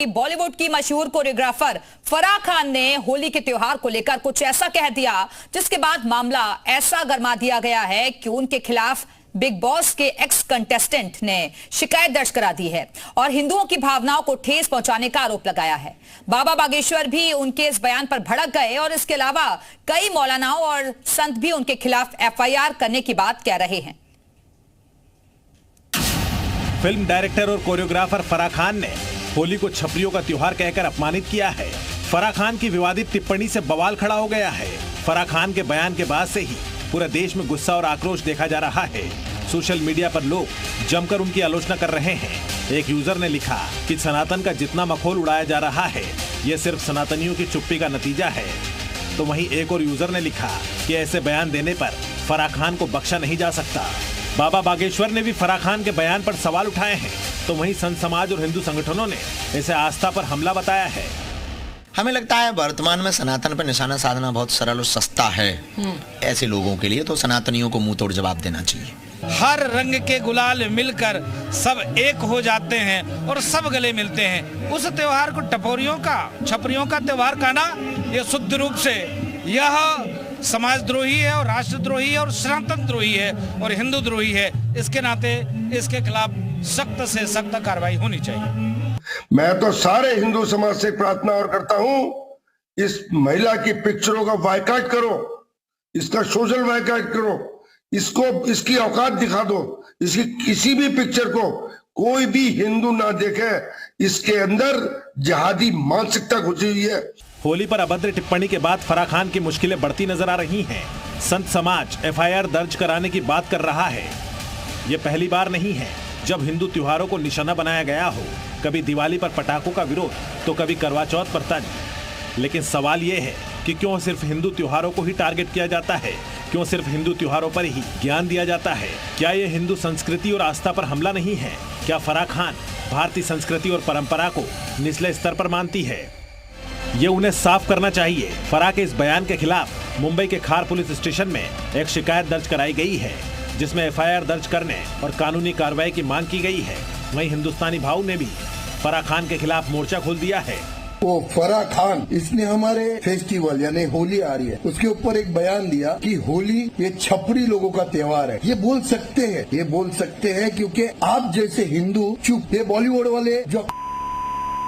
बॉलीवुड की मशहूर कोरियोग्राफर फराह खान ने होली के त्योहार को लेकर कुछ ऐसा कह दिया जिसके बाद मामला ऐसा गर्मा दिया गया है कि उनके खिलाफ बिग बॉस के एक्स कंटेस्टेंट ने शिकायत दर्ज करा दी है और हिंदुओं की भावनाओं को ठेस पहुंचाने का आरोप लगाया है। बाबा बागेश्वर भी उनके इस बयान पर भड़क गए और इसके अलावा कई मौलानाओं और संत भी उनके खिलाफ एफआईआर करने की बात कह रहे हैं। फिल्म डायरेक्टर और कोरियोग्राफर फराह खान ने होली को छपरियों का त्योहार कहकर अपमानित किया है। फराह खान की विवादित टिप्पणी से बवाल खड़ा हो गया है। फराह खान के बयान के बाद से ही पूरे देश में गुस्सा और आक्रोश देखा जा रहा है। सोशल मीडिया पर लोग जमकर उनकी आलोचना कर रहे हैं। एक यूजर ने लिखा कि सनातन का जितना मखौल उड़ाया जा रहा है ये सिर्फ सनातनियों की चुप्पी का नतीजा है। तो वहीं एक और यूजर ने लिखा कि ऐसे बयान देने पर फराह खान को बख्शा नहीं जा सकता। बाबा बागेश्वर ने भी फराह खान के बयान पर सवाल उठाए हैं। तो वहीं संत समाज और हिंदू संगठनों ने इसे आस्था पर हमला बताया है। हमें लगता है वर्तमान में सनातन पर निशाना साधना बहुत सरल और सस्ता है। ऐसे लोगों के लिए तो सनातनियों को मुंह तोड़ जवाब देना चाहिए। हर रंग के गुलाल मिलकर सब एक हो जाते हैं और सब गले मिलते हैं। उस त्योहार को टपोरियों का छपरियों का त्योहार कहना ये शुद्ध रूप से यह समाजद्रोही है और राष्ट्रद्रोही है और सनातन द्रोही है और हिंदू द्रोही है। इसके नाते इसके खिलाफ सख्त से सख्त कार्रवाई होनी चाहिए। मैं तो सारे हिंदू समाज से प्रार्थना और करता हूं, इस महिला की पिक्चरों का बायकॉट करो, इसका सोशल बायकॉट करो, इसको इसकी औकात दिखा दो। इसकी किसी भी पिक्चर को कोई भी हिंदू ना देखे। इसके अंदर जिहादी मानसिकता घुसी हुई है। होली पर अभद्र टिप्पणी के बाद फराह खान की मुश्किलें बढ़ती नजर आ रही हैं। संत समाज एफआईआर दर्ज कराने की बात कर रहा है। ये पहली बार नहीं है जब हिंदू त्योहारों को निशाना बनाया गया हो। कभी दिवाली पर पटाखों का विरोध तो कभी करवा चौथ पर तंज। लेकिन सवाल ये है कि क्यों सिर्फ हिंदू त्योहारों को ही टारगेट किया जाता है? क्यों सिर्फ हिंदू त्योहारों पर ही ज्ञान दिया जाता है? क्या ये हिंदू संस्कृति और आस्था पर हमला नहीं है? क्या फराह खान भारतीय संस्कृति और परंपरा को निचले स्तर पर मानती है? ये उन्हें साफ करना चाहिए। फराह के इस बयान के खिलाफ मुंबई के खार पुलिस स्टेशन में एक शिकायत दर्ज कराई गई है जिसमें एफआईआर दर्ज करने और कानूनी कार्रवाई की मांग की गई है। वहीं हिंदुस्तानी भाव ने भी फराह खान के खिलाफ मोर्चा खोल दिया है। वो फराह खान इसने हमारे फेस्टिवल यानी होली आ रही है उसके ऊपर एक बयान दिया कि होली ये छपरी लोगों का त्योहार है। ये बोल सकते हैं क्योंकि आप जैसे हिंदू चुप। ये बॉलीवुड वाले जो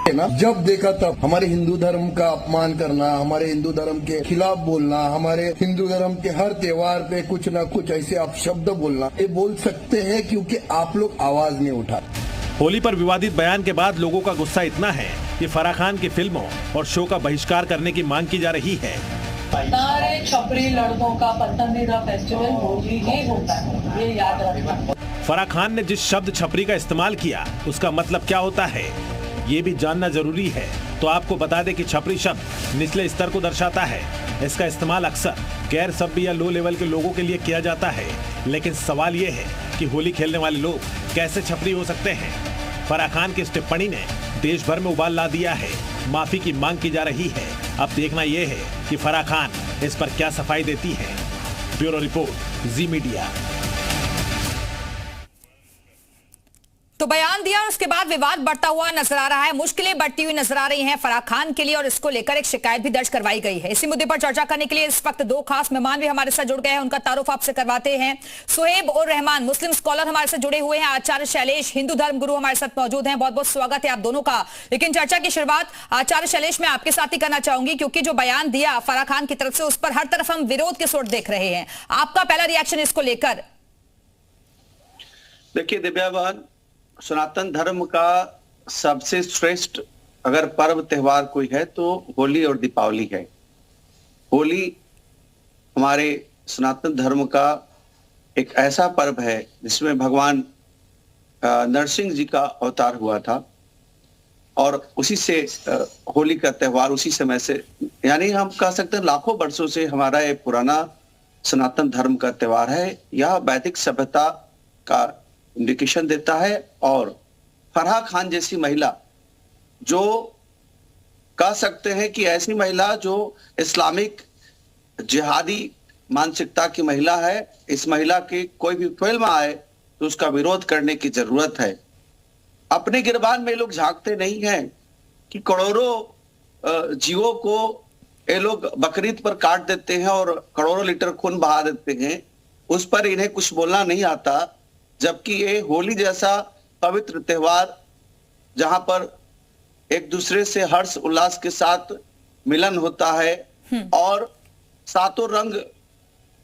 ना जब देखा तब हमारे हिंदू धर्म का अपमान करना, हमारे हिंदू धर्म के खिलाफ बोलना, हमारे हिंदू धर्म के हर त्योहार पे कुछ ना कुछ ऐसे अपशब्द बोलना, ये बोल सकते हैं क्योंकि आप लोग आवाज नहीं उठा। होली पर विवादित बयान के बाद लोगों का गुस्सा इतना है कि फराह खान की फिल्मों और शो का बहिष्कार करने की मांग की जा रही है। सारे छपरी लड़कों का पसंदीदा फेस्टिवल होली ही होता है, ये याद रखना। फराह खान ने जिस शब्द छपरी का इस्तेमाल किया उसका मतलब क्या होता है ये भी जानना जरूरी है। तो आपको बता दें कि छपरी शब्द निचले स्तर को दर्शाता है। इसका इस्तेमाल अक्सर गैर सभ्य या लो लेवल के लोगों के लिए किया जाता है। लेकिन सवाल ये है कि होली खेलने वाले लोग कैसे छपरी हो सकते हैं? फराह खान की इस टिप्पणी ने देश भर में उबाल ला दिया है। माफी की मांग की जा रही है। अब देखना यह है कि फराह खान इस पर क्या सफाई देती है। ब्यूरो रिपोर्ट, जी मीडिया। तो बयान दिया और उसके बाद विवाद बढ़ता हुआ नजर आ रहा है। मुश्किलें बढ़ती हुई नजर आ रही हैं फराह खान के लिए और इसको लेकर एक शिकायत भी दर्ज करवाई गई है। इसी मुद्दे पर चर्चा करने के लिए इस वक्त दो खास मेहमान भी हमारे साथ जुड़ गए हैं। उनका तारुफ आपसे करवाते हैं। सुहेब और रहमान मुस्लिम स्कॉलर हमारे साथ जुड़े हुए हैं। आचार्य शैलेश हिंदू धर्म गुरु हमारे साथ मौजूद हैं। बहुत बहुत स्वागत है आप दोनों का। लेकिन चर्चा की शुरुआत आचार्य शैलेश मैं आपके साथ ही करना चाहूंगी क्योंकि जो बयान दिया फराह खान की तरफ से उस पर हर तरफ हम विरोध के सोट देख रहे हैं। आपका पहला रिएक्शन इसको लेकर? देखिए दिव्या बहन, सनातन धर्म का सबसे श्रेष्ठ अगर पर्व त्योहार कोई है तो होली और दीपावली है। होली हमारे सनातन धर्म का एक ऐसा पर्व है जिसमें भगवान नरसिंह जी का अवतार हुआ था और उसी से होली का त्योहार उसी समय से, यानी हम कह सकते हैं लाखों वर्षों से हमारा ये पुराना सनातन धर्म का त्योहार है। यह वैदिक सभ्यता का इंडिकेशन देता है। और फराह खान जैसी महिला जो कह सकते हैं कि ऐसी महिला जो इस्लामिक जिहादी मानसिकता की महिला है, इस महिला की कोई भी फिल्म आए तो उसका विरोध करने की जरूरत है। अपने गिरबान में लोग झांकते नहीं हैं। कि करोड़ों जीवों को ये लोग बकरीद पर काट देते हैं और करोड़ों लीटर खून बहा देते हैं, उस पर इन्हें कुछ बोलना नहीं आता। जबकि ये होली जैसा पवित्र त्योहार जहां पर एक दूसरे से हर्ष उल्लास के साथ मिलन होता है और सातों रंग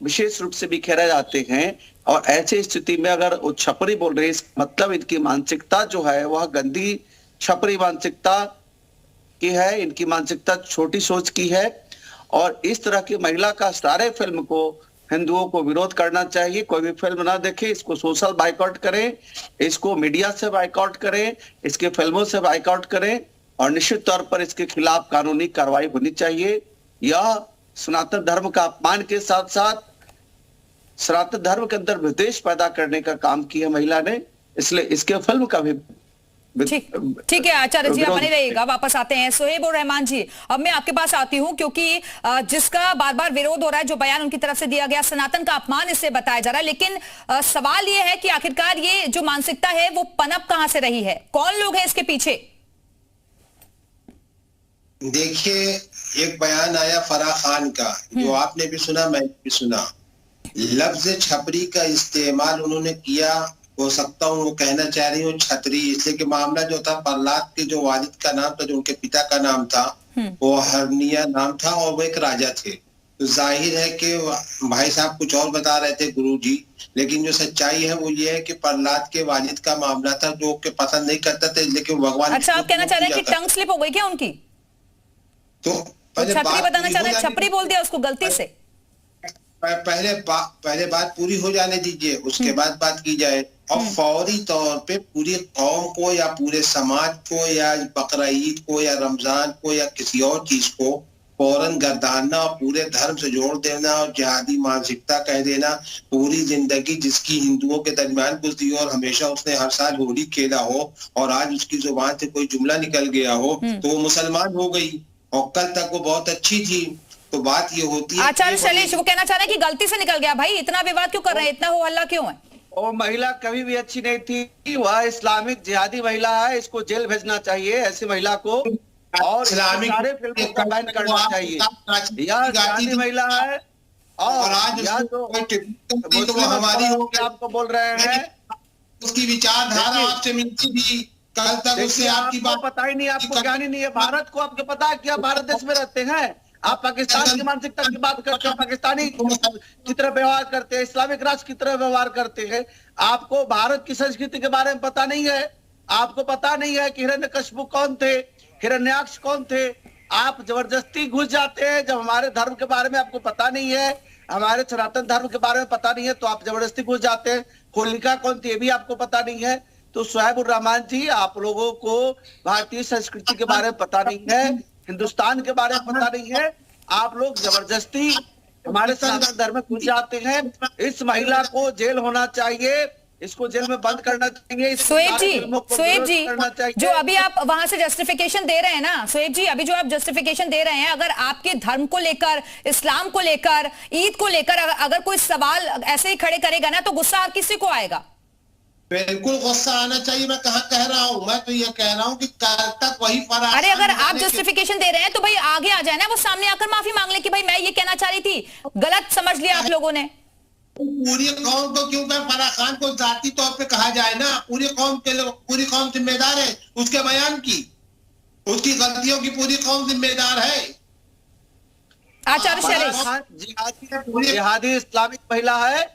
विशेष रूप से बिखेरे जाते हैं, और ऐसी स्थिति में अगर वो छपरी बोल रहे हैं, इसका मतलब इनकी मानसिकता जो है वह गंदी छपरी मानसिकता की है। इनकी मानसिकता छोटी सोच की है, और इस तरह की महिला का सारे फिल्म को हिंदुओं को विरोध करना चाहिए। कोई भी फिल्म ना देखे, इसको सोशल बाइकआउट करें, इसको मीडिया से बाइकआउट करें, इसके फिल्मों से बाइकआउट करें, और निश्चित तौर पर इसके खिलाफ कानूनी कार्रवाई होनी चाहिए। यह सनातन धर्म का अपमान के साथ साथ सनातन धर्म के अंदर विद्वेष पैदा करने का काम किया महिला ने, इसलिए इसके फिल्म का भी ठीक है आचार्य जी, आप बने रहिएगा, वापस आते हैं। सोहेब और रहमान जी, अब मैं आपके पास आती हूं, क्योंकि जिसका बार बार विरोध हो रहा है, जो बयान उनकी तरफ से दिया गया, सनातन का अपमान इससे बताया जा रहा है, लेकिन सवाल यह है कि आखिरकार ये जो मानसिकता है वो पनप कहां से रही है, कौन लोग हैं इसके पीछे? देखिए, एक बयान आया फराह खान का, जो आपने भी सुना, मैं भी सुना। लफ्ज छपरी का इस्तेमाल उन्होंने किया, हो सकता हूँ वो कहना चाह रही हो छतरी, इसलिए कि मामला जो था प्रहलाद के जो वालिद का नाम था, जो उनके पिता का नाम था, वो हरनिया नाम था और वो एक राजा थे। तो जाहिर है कि भाई साहब कुछ और बता रहे थे गुरुजी, लेकिन जो सच्चाई है वो ये है कि प्रहलाद के वालिद का मामला था, जो के पसंद नहीं करता था, लेकिन भगवान। अच्छा, आप कहना चाह रहे हैं कि टंग स्लिप हो गई क्या उनकी? तो छतरी बताना चाह रहे हैं, छपरी बोल दिया उसको गलती से। पहले बात पूरी हो जाने दीजिए, उसके बाद बात की जाए। और फौरी तौर पे पूरी कौम को या पूरे समाज को या बकरा ईद को या रमजान को या किसी और चीज को फौरन गर्दानना और पूरे धर्म से जोड़ देना और जिहादी मानसिकता कह देना। पूरी जिंदगी जिसकी हिंदुओं के दरमियान गुजरी और हमेशा उसने हर साल होली खेला हो, और आज उसकी जुबान से कोई जुमला निकल गया हो तो वो मुसलमान हो गई, और कल तक वो बहुत अच्छी थी। तो बात ये होती है, आचार्य शैलेश वो कहना चाह रहे हैं कि गलती से निकल गया। भाई इतना विवाद क्यों कर रहे हैं, इतना हो हल्ला क्यों है? वो महिला कभी भी अच्छी नहीं थी, वह इस्लामिक जिहादी महिला है, इसको जेल भेजना चाहिए ऐसी महिला को, और इस्लामिक सारे फिल्मों का बैन करना चाहिए। यह जिहादी महिला है, और आज यह जो हमारी आपको बोल रहे हैं उसकी विचारधारा आपसे मिलती थी, कल तक उससे आपकी बात पता ही नहीं, आपको ज्ञान ही नहीं है। भारत को आपको पता है कि आप भारत देश में रहते हैं, आप पाकिस्तान की मानसिकता की बात करते हैं, पाकिस्तानी की तरह व्यवहार करते हैं, इस्लामिक राष्ट्र की तरह व्यवहार करते हैं। आपको भारत की संस्कृति के बारे में पता नहीं है, आपको पता नहीं है कि हिरण्यकशिपु कौन थे, हिरण्याक्ष कौन थे। आप जबरदस्ती घुस जाते हैं जब हमारे धर्म के बारे में आपको पता नहीं है, हमारे सनातन धर्म के बारे में पता नहीं है, तो आप जबरदस्ती घुस जाते हैं। होलिका कौन थी ये भी आपको पता नहीं है। तो सोहेब उर रहमान जी, आप लोगों को भारतीय संस्कृति के बारे में पता नहीं है, हिंदुस्तान के बारे में पता नहीं है, आप लोग जबरदस्ती हमारे सनातन धर्म में घुस जाते हैं। इस महिला को जेल होना चाहिए, इसको जेल में बंद करना चाहिए। सोहेब जी जो अभी आप वहां से जस्टिफिकेशन दे रहे हैं ना, सोहेब जी अभी जो आप जस्टिफिकेशन दे रहे हैं, अगर आपके धर्म को लेकर, इस्लाम को लेकर, ईद को लेकर अगर कोई सवाल ऐसे ही खड़े करेगा ना, तो गुस्सा हर किसी को आएगा। बिल्कुल गुस्सा आना चाहिए। मैं कहाँ कह रहा हूँ, मैं तो ये कह रहा हूँ कि कल तक वही फराह। अरे अगर आप जस्टिफिकेशन दे रहे हैं तो भाई आगे आ जाए ना, वो सामने आकर माफी मांग ले कि भाई मैं ये कहना चाह रही थी, गलत समझ लिया आप लोगों ने। पूरी कौम को क्यों फराह खान को जाती तौर पे कहा जाए ना, पूरी कौम के लोग, पूरी कौम जिम्मेदार है उसके बयान की, उसकी गलतियों की पूरी कौम जिम्मेदार है। आचार्य शैलेश जिहादी इस्लामिक महिला है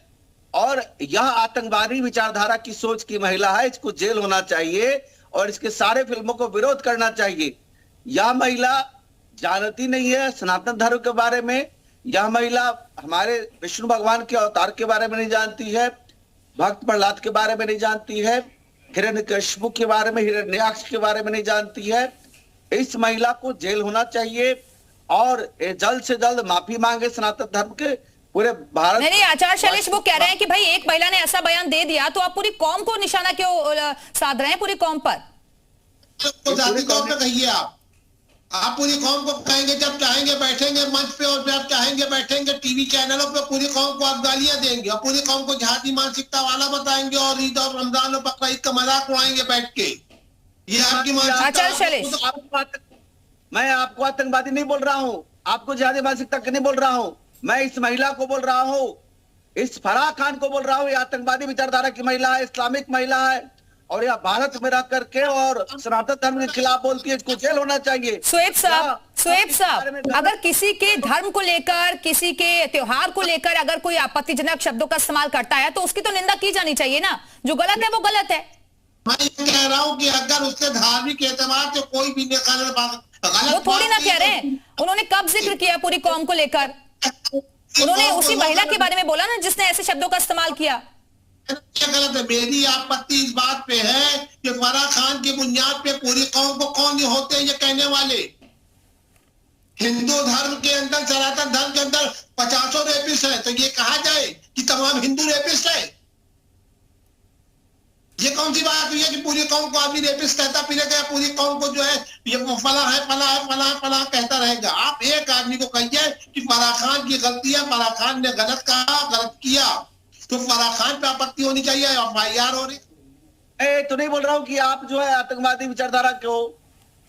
और यह आतंकवादी विचारधारा की सोच की महिला है, इसको जेल होना चाहिए और इसके सारे फिल्मों को विरोध करना चाहिए। यह महिला जानती नहीं है सनातन धर्म के बारे में, यह महिला हमारे विष्णु भगवान के अवतार के बारे में नहीं जानती है, भक्त प्रहलाद के बारे में नहीं जानती है, हिरण्यकशिपु के बारे में, हिरण्याक्ष के बारे में नहीं जानती है। इस महिला को जेल होना चाहिए और जल्द से जल्द माफी मांगे सनातन धर्म के पूरे भारत। नहीं, आचार्य शैलेश वो कह रहे हैं कि भाई एक महिला ने ऐसा बयान दे दिया तो आप पूरी कौम को निशाना क्यों साध रहे हैं, पूरी कौम पर? तो जाति तौर पे कहिए आप पूरी कौम को कहेंगे, जब चाहेंगे बैठेंगे मंच पे और जब चाहेंगे बैठेंगे टीवी चैनलों पे, पूरी कौम को आप गालियां देंगे और पूरी कौम को जिहादी मानसिकता वाला बताएंगे और ईद और रमजान और बकरा ईद का मजाक उड़ाएंगे बैठ के। ये आपकी मानसिकता। आचार्य शैलेश मैं आपको आतंकवादी नहीं बोल रहा हूं, आपको जिहादी मानसिकता नहीं बोल रहा हूं, मैं इस महिला को बोल रहा हूं, इस फराह खान को बोल रहा हूं। ये आतंकवादी विचारधारा की महिला है, इस्लामिक महिला है, और यह भारत में रह करके और सनातन धर्म के खिलाफ बोलती है, इसको जेल होना चाहिए। शोएब साहब, अगर किसी के धर्म को लेकर, किसी के त्योहार को लेकर अगर कोई आपत्तिजनक शब्दों का इस्तेमाल करता है तो उसकी तो निंदा की जानी चाहिए ना। जो गलत है वो गलत है। मैं ये कह रहा हूँ कि अगर उसके धार्मिक एतबार से कोई भी वो थोड़ी ना कह रहे हैं, उन्होंने कब जिक्र किया पूरी कौम को लेकर? उन्होंने उसी महिला के बारे में बोला ना जिसने ऐसे शब्दों का इस्तेमाल किया। गलत है। मेरी आपत्ति इस बात पे है कि फराह खान की बुनियाद पे पूरी कौम को कौन नहीं होते ये कहने वाले। हिंदू धर्म के अंदर, सनातन धर्म के अंदर 50 रेपिस्ट है, तो ये कहा जाए कि तमाम हिंदू रेपिस्ट है? ये कौन सी बात हुई है कि पूरी कौम को आदमी रेपिस्ट कहता फिरेगा, पूरी कौम को जो है ये फला है, फला है, फला है, फला कहता रहेगा? आप एक आदमी को कहिए कि फराह खान की गलती है, फराह खान ने गलत कहा, गलत किया, तो फराह खान पे आपत्ति होनी चाहिए। FIR हो रही। तो नहीं बोल रहा हूँ कि आप जो है आतंकवादी विचारधारा के हो,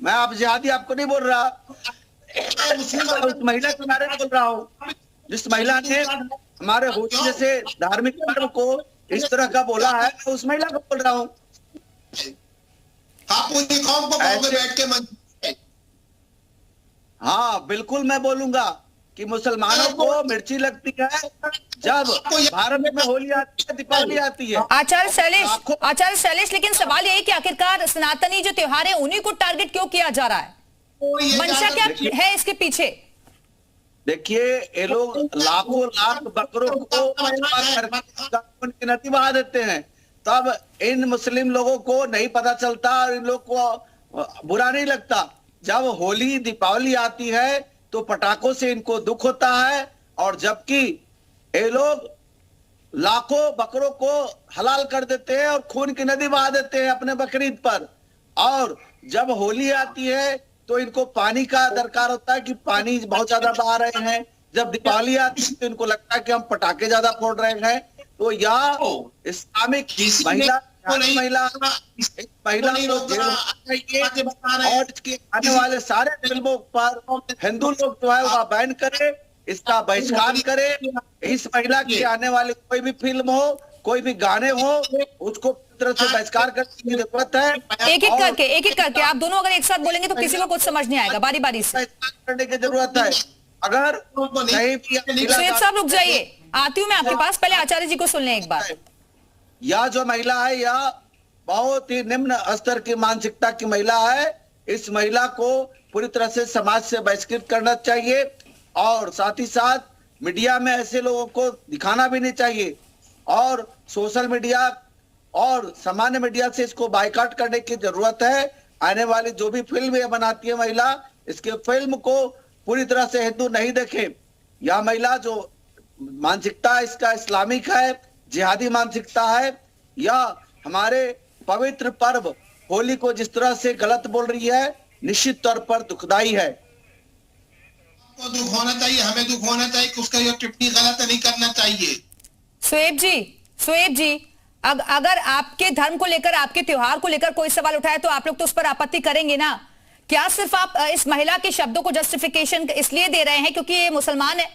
मैं आप जिहादी आपको नहीं बोल रहा, उस महिला के बारे में बोल रहा हूँ जिस महिला ने हमारे होली जैसे धार्मिक पर्व को इस तरह का बोला है, मैं उस महिला को बोल रहा हूँ। आप पूरी कौम को बैठ के हाँ बिल्कुल मैं बोलूंगा कि मुसलमानों को मिर्ची लगती है जब भारत में होली आती है, दीपावली आती है। आचार्य शैलेश, लेकिन सवाल यही कि आखिरकार सनातनी जो त्योहार है उन्हीं को टारगेट क्यों किया जा रहा है? मंशा क्या है इसके पीछे? देखिए, ये लोग लाखों लाख बकरों को नदी बहा देते हैं, तब इन मुस्लिम लोगों को नहीं पता चलता और इन लोग को बुरा नहीं लगता। जब होली दीपावली आती है तो पटाखों से इनको दुख होता है, और जबकि ये लोग लाखों बकरों को हलाल कर देते हैं और खून की नदी बहा देते हैं अपने बकरीद पर। और जब होली आती है तो इनको पानी का दरकार होता है कि पानी बहुत ज्यादा बहा रहे हैं। जब दीपावली आती है तो इनको लगता है कि हम पटाखे ज्यादा फोड़ रहे हैं। तो यह इस्लामिक महिला और इसके आने वाले सारे फिल्मों पर हिंदू लोग जो है वह बैन करे, इसका बहिष्कार करे। इस महिला की आने वाली कोई भी फिल्म हो, कोई भी गाने हो, उसको तरह से बहिष्कार करने की जरूरत है। एक एक करके आप दोनों अगर एक साथ बोलेंगे तो किसी को कुछ समझ नहीं आएगा, बारी बारी से करने की जरूरत है। अगर सुहेब साहब रुक जाइए, आती हूँ मैं आपके पास, पहले आचार्य जी को सुन लें एक बार। यह जो महिला है यह बहुत ही निम्न स्तर की मानसिकता की महिला है। इस महिला को पूरी तरह से समाज से बहिष्कृत करना चाहिए, और साथ ही साथ मीडिया में ऐसे लोगों को दिखाना भी नहीं चाहिए, और सोशल मीडिया और सामान्य मीडिया से इसको बायकॉट करने की जरूरत है। आने वाली जो भी फिल्म ये बनाती है महिला, इसके फिल्म को पूरी तरह से हिंदू नहीं देखे। यह महिला जो मानसिकता इसका इस्लामिक है, जिहादी मानसिकता है, यह हमारे पवित्र पर्व होली को जिस तरह से गलत बोल रही है, निश्चित तौर पर दुखदाई है। को दुख होना चाहिए, हमें दुख होना चाहिए कि उसका ये टिप्पणी गलत नहीं करना चाहिए। सुहेब जी, अगर आपके धर्म को लेकर, आपके त्योहार को लेकर कोई सवाल उठाए तो आप लोग तो उस पर आपत्ति करेंगे ना? क्या सिर्फ आप इस महिला के शब्दों को जस्टिफिकेशन इसलिए दे रहे हैं क्योंकि ये मुसलमान है?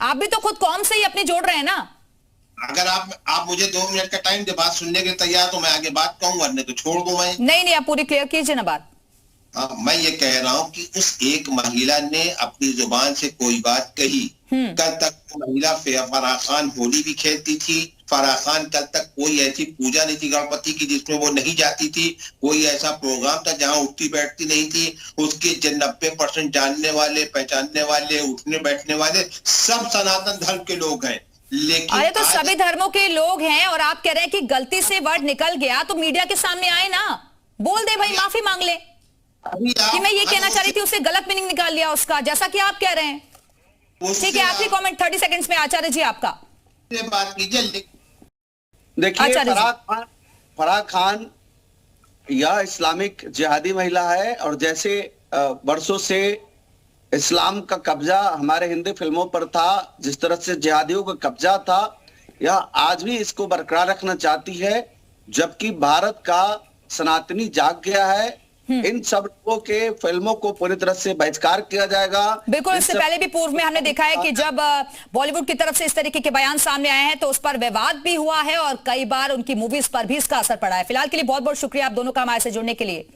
आप भी तो खुद कौम से ही अपनी जोड़ रहे हैं ना। अगर आप मुझे 2 मिनट का टाइम दे, बात सुनने के लिए तैयार तो मैं आगे बात कहूँ, वरना तो छोड़ दूं मैं। नहीं, आप पूरी क्लियर कीजिए ना बात। मैं ये कह रहा हूँ कि उस एक महिला ने अपनी जुबान से कोई बात कही। कल तक महिला फराह खान होली भी खेलती थी। फराह खान कल तक कोई ऐसी पूजा नहीं थी गणपति की जिसमें वो नहीं जाती थी। कोई ऐसा प्रोग्राम था जहां उठती बैठती नहीं थी। उसके 90% जानने वाले, पहचानने वाले, उठने बैठने वाले सब सनातन धर्म के लोग हैं। लेकिन अरे तो सभी धर्मों के लोग हैं, और आप कह रहे हैं कि गलती से वर्ड निकल गया तो मीडिया के सामने आए ना, बोल दे भाई, माफी मांग ले कि मैं ये कहना चाह रही थी, उससे गलत मीनिंग निकाल लिया उसका, जैसा कि आप कह रहे हैं। ठीक है, आखिरी कमेंट 30 सेकंड्स में आचार्य जी आपका। बात कीजिए। देखिए, फराह खान यह इस्लामिक जिहादी महिला है, और जैसे वर्षों से इस्लाम का कब्जा हमारे हिंदी फिल्मों पर था, जिस तरह से जिहादियों का कब्जा था, यह आज भी इसको बरकरार रखना चाहती है। जबकि भारत का सनातनी जाग गया है, इन सब लोगों के फिल्मों को पूरी तरह से बहिष्कार किया जाएगा। बिल्कुल, इससे पहले भी पूर्व में हमने देखा है कि जब बॉलीवुड की तरफ से इस तरीके के बयान सामने आए हैं तो उस पर विवाद भी हुआ है और कई बार उनकी मूवीज पर भी इसका असर पड़ा है। फिलहाल के लिए बहुत बहुत शुक्रिया आप दोनों का हमारे से जुड़ने के लिए।